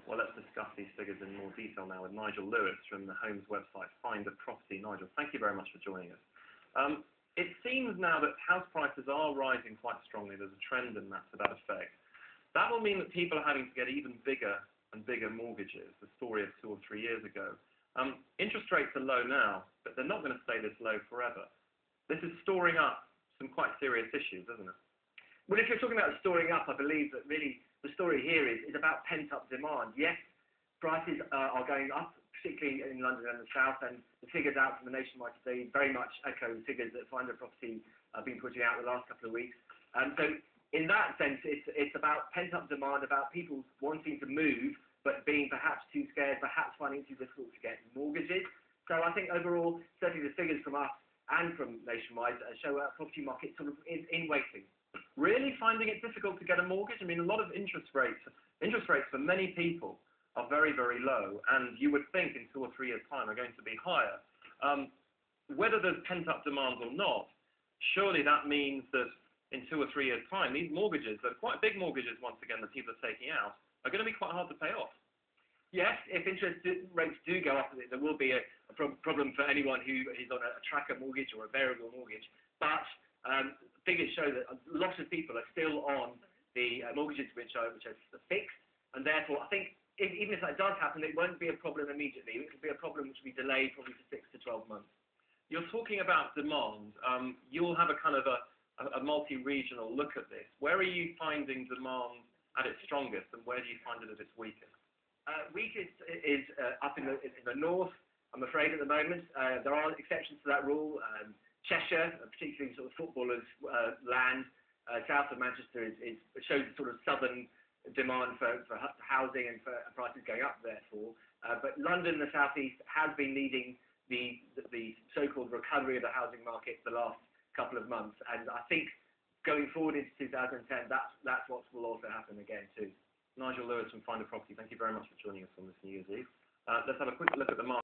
Well, let's discuss these figures in more detail now with Nigel Lewis from the Homes website Find a Property. Nigel, thank you very much for joining us. It seems now that house prices are rising quite strongly. There's a trend in that to that effect. That will mean that people are having to get even bigger and bigger mortgages, the story of 2 or 3 years ago. Interest rates are low now, but they're not going to stay this low forever. This is storing up some quite serious issues, isn't it? Well, if you're talking about storing up, I believe that really the story here is about pent-up demand. Yes, prices are going up, particularly in London and the South, and the figures out from the Nationwide today very much echo the figures that Find a Property have been putting out the last couple of weeks. So in that sense, it's about pent-up demand, about people wanting to move, but being perhaps too scared, perhaps finding it too difficult to get mortgages. So I think overall, certainly the figures from us and from Nationwide show a property market sort of in waiting. Really finding it difficult to get a mortgage? I mean, a lot of interest rates for many people are very, very low, and you would think in 2 or 3 years' time are going to be higher. Whether there's pent-up demand or not, surely that means that in 2 or 3 years' time, these mortgages, that are quite big mortgages once again that people are taking out, are going to be quite hard to pay off. Yes, if interest rates do go up, there will be a problem for anyone who is on a tracker mortgage or a variable mortgage. But figures show that a lot of people are still on the mortgages which are fixed, and therefore I think even if that does happen, it won't be a problem immediately. It will be a problem which will be delayed probably for 6 to 12 months. You're talking about demand. You'll have a kind of a multi-regional look at this. Where are you finding demand at its strongest, and where do you find it at its weakest? Weakest is up in the north, I'm afraid, at the moment. There are exceptions to that rule. Cheshire, particularly sort of footballers' land, south of Manchester, shows a sort of southern demand for housing and for prices going up, therefore. But London, the southeast, has been leading the so-called recovery of the housing market the last couple of months. And I think going forward into 2010, that's what will also happen again, too. Nigel Lewis from Find a Property, thank you very much for joining us on this New Year's Eve. Let's have a quick look at the market.